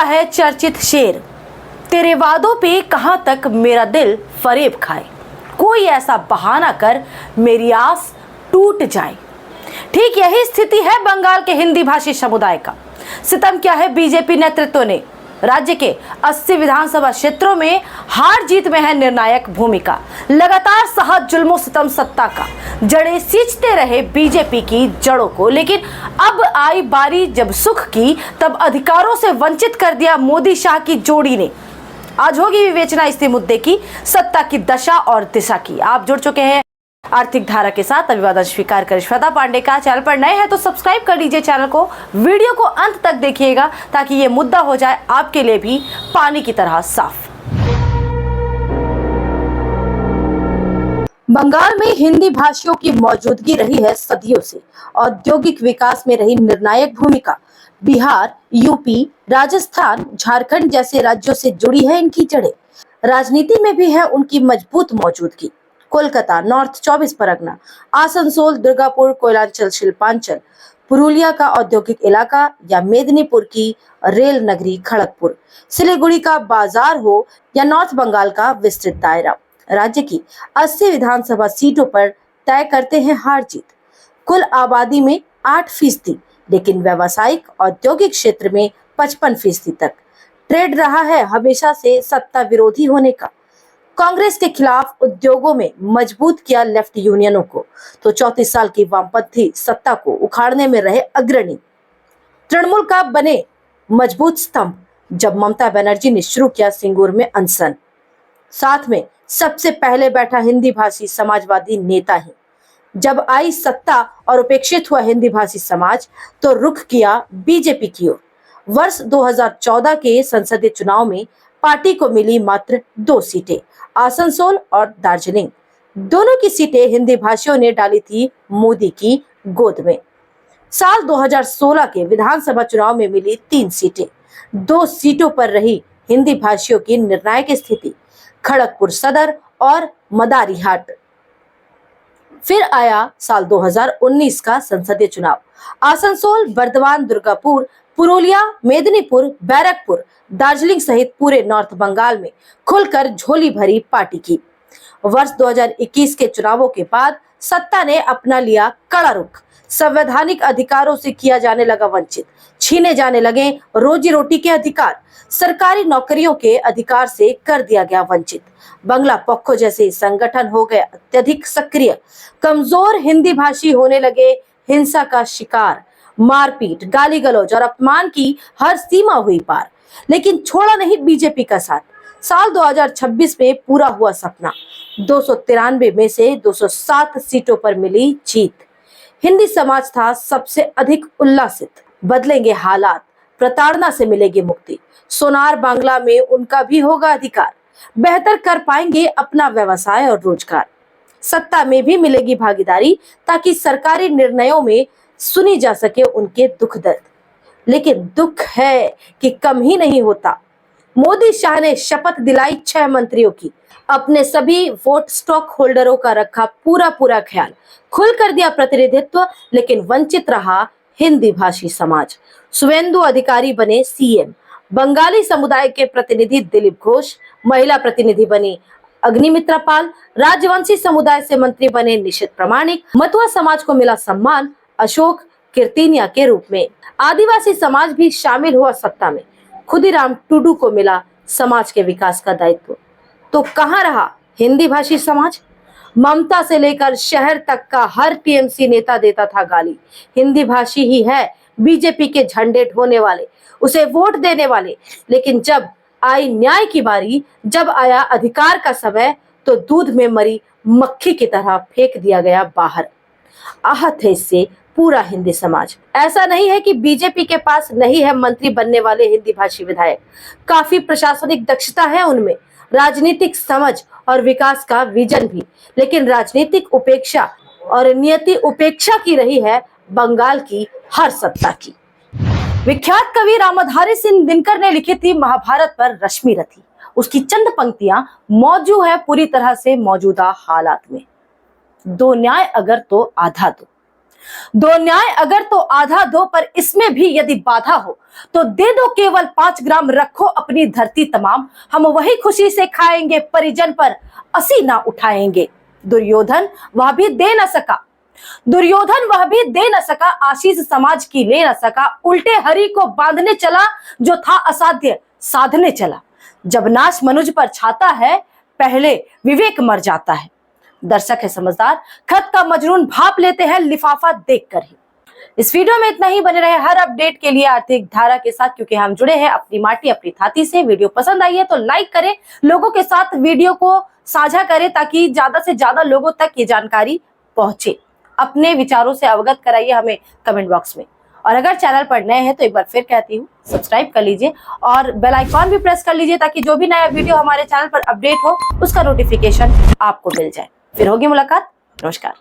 है चर्चित शेर, तेरे वादों पे कहां तक मेरा दिल फरेब खाए, कोई ऐसा बहाना कर मेरी आस टूट जाए। ठीक यही स्थिति है बंगाल के हिंदी भाषी समुदाय का। सितम क्या है बीजेपी नेतृत्व ने राज्य के 80 विधानसभा क्षेत्रों में हार जीत में है निर्णायक भूमिका। लगातार सहा जुल्मों सितम सत्ता का, जड़ें सींचते रहे बीजेपी की जड़ों को, लेकिन अब आई बारी जब सुख की तब अधिकारों से वंचित कर दिया मोदी शाह की जोड़ी ने। आज होगी विवेचना इसी मुद्दे की, सत्ता की दशा और दिशा की। आप जुड़ चुके हैं आर्थिक धारा के साथ। अभिवादन स्वीकार कर श्वेता पांडे का। चैनल पर नए हैं तो सब्सक्राइब कर लीजिए चैनल को, वीडियो को अंत तक देखिएगा ताकि ये मुद्दा हो जाए आपके लिए भी पानी की तरह साफ। बंगाल में हिंदी भाषियों की मौजूदगी रही है सदियों से। औद्योगिक विकास में रही निर्णायक भूमिका। बिहार, यूपी, राजस्थान, झारखंड जैसे राज्यों से जुड़ी है इनकी जड़ें। राजनीति में भी है उनकी मजबूत मौजूदगी। कोलकाता, नॉर्थ 24 परगना, आसनसोल, दुर्गापुर, कोयलांचल, शिल्पांचल, पुरुलिया का औद्योगिक इलाका या मेदिनीपुर की रेल नगरी खड़गपुर, सिलीगुड़ी का बाजार हो या नॉर्थ बंगाल का विस्तृत दायरा, राज्य की 80 विधानसभा सीटों पर तय करते हैं हार जीत। कुल आबादी में 8%, लेकिन व्यावसायिक औद्योगिक क्षेत्र में 55% तक। ट्रेड रहा है हमेशा से सत्ता विरोधी होने का। कांग्रेस के खिलाफ उद्योगों में मजबूत किया लेफ्ट यूनियनों को, तो 34 साल की वामपंथी सत्ता को उखाड़ने में रहे अग्रणी। तृणमूल का बने मजबूत स्तंभ जब ममता बनर्जी ने शुरू किया सिंगूर में अनशन। साथ में सबसे पहले बैठा हिंदी भाषी समाजवादी नेता ही। जब आई सत्ता और उपेक्षित हुआ हिंदी भाषी समाज तो रुख किया बीजेपी की ओर। वर्ष 2014 के संसदीय चुनाव में पार्टी को मिली मात्र 2 सीटें, आसनसोल और दार्जिलिंग। दोनों की सीटें हिंदी भाषियों ने डाली थी मोदी की गोद में। साल 2016 के विधानसभा चुनाव में मिली 3 सीटें। 2 सीटों पर रही हिंदी भाषियों की निर्णायक स्थिति, खड़गपुर सदर और मदारीहाट। फिर आया साल 2019 का संसदीय चुनाव। आसनसोल, बर्दवान, दुर्गापुर, पुरुलिया, मेदिनीपुर, बैरकपुर, दार्जिलिंग सहित पूरे नॉर्थ बंगाल में खुलकर झोली भरी पार्टी की। वर्ष 2021 के चुनावों के बाद सत्ता ने अपना लिया कड़ा रुख। संवैधानिक अधिकारों से किया जाने लगा वंचित, छीने जाने लगे रोजी रोटी के अधिकार, सरकारी नौकरियों के अधिकार से कर दिया गया वंचित। बंगला पक्खो जैसे संगठन हो गए अत्यधिक सक्रिय। कमजोर हिंदी भाषी होने लगे हिंसा का शिकार। मारपीट, गाली गलौज और अपमान की हर सीमा हुई पार। लेकिन छोड़ा नहीं बीजेपी का साथ। साल 2026 में पूरा हुआ सपना। 293 में से 207 सीटों पर मिली जीत। हिंदी समाज था सबसे अधिक उल्लासित। बदलेंगे हालात, प्रताड़ना से मिलेगी मुक्ति, सोनार बांग्ला में उनका भी होगा अधिकार, बेहतर कर पाएंगे अपना व्यवसाय और रोजगार, सत्ता में भी मिलेगी भागीदारी ताकि सरकारी निर्णयों में सुनी जा सके उनके दुख दर्द। लेकिन दुख है कि कम ही नहीं होता। मोदी शाह ने शपथ दिलाई 6 मंत्रियों की, अपने सभी वोट स्टॉक होल्डरों का रखा पूरा ख्याल, खुल कर दिया प्रतिनिधित्व, लेकिन वंचित रहा हिंदी भाषी समाज। शुवेंदु अधिकारी बने सीएम, बंगाली समुदाय के प्रतिनिधि दिलीप घोष, महिला प्रतिनिधि बनी अग्निमित्रा पाल, राजवंशी समुदाय से मंत्री बने निशित प्रामाणिक, मतुआ समाज को मिला सम्मान अशोक कीर्तिनिया के रूप में। आदिवासी समाज भी शामिल हुआ सत्ता में। खुदीराम टुडू को मिला समाज के विकास का दायित्व। तो कहां रहा हिंदी भाषी समाज? ममता से लेकर शहर तक का हर टीएमसी नेता देता था गाली। हिंदी भाषी ही है बीजेपी के झंडे ढोने वाले, उसे वोट देने वाले। लेकिन जब आई न्याय की बारी, जब आया अधिकार का समय, तो दूध में मरी मक्खी की तरह फेंक दिया गया बाहर। आहत है इससे पूरा हिंदी समाज। ऐसा नहीं है कि बीजेपी के पास नहीं है मंत्री बनने वाले हिंदी भाषी विधायक। काफी प्रशासनिक दक्षता है उनमें, राजनीतिक समझ और विकास का विजन भी। लेकिन राजनीतिक उपेक्षा और नियति उपेक्षा की रही है बंगाल की हर सत्ता की। विख्यात कवि रामधारी सिंह दिनकर ने लिखी थी महाभारत पर रश्मि रथी। उसकी चंद पंक्तियां मौजूद है पूरी तरह से मौजूदा हालात में। दो न्याय अगर तो आधा दो। दो न्याय अगर तो आधा दो, पर इसमें भी यदि बाधा हो तो दे दो केवल 5 ग्राम, रखो अपनी धरती तमाम, हम वही खुशी से खाएंगे, परिजन पर असी ना उठाएंगे। दुर्योधन वह भी दे न सका, दुर्योधन वह भी दे न सका, आशीष समाज की ले न सका, उल्टे हरि को बांधने चला, जो था असाध्य साधने चला। जब नाश मनुज पर छाता है, पहले विवेक मर जाता है। दर्शक है समझदार, खत का मजनून भाप लेते हैं लिफाफा देखकर ही। इस वीडियो में इतना ही। बने रहे हर अपडेट के लिए आर्थिक धारा के साथ, क्योंकि हम जुड़े हैं अपनी माटी अपनी थाती से। वीडियो पसंद आई है तो लाइक करें, लोगों के साथ वीडियो को साझा करें ताकि ज्यादा से ज्यादा लोगों तक ये जानकारी पहुंचे। अपने विचारों से अवगत कराइए हमें कमेंट बॉक्स में। और अगर चैनल पर नए हैं तो एक बार फिर कहती हूँ, सब्सक्राइब कर लीजिए और बेल आइकॉन भी प्रेस कर लीजिए ताकि जो भी नया वीडियो हमारे चैनल पर अपडेट हो उसका नोटिफिकेशन आपको मिल जाए। फिर होगी मुलाकात। नमस्कार।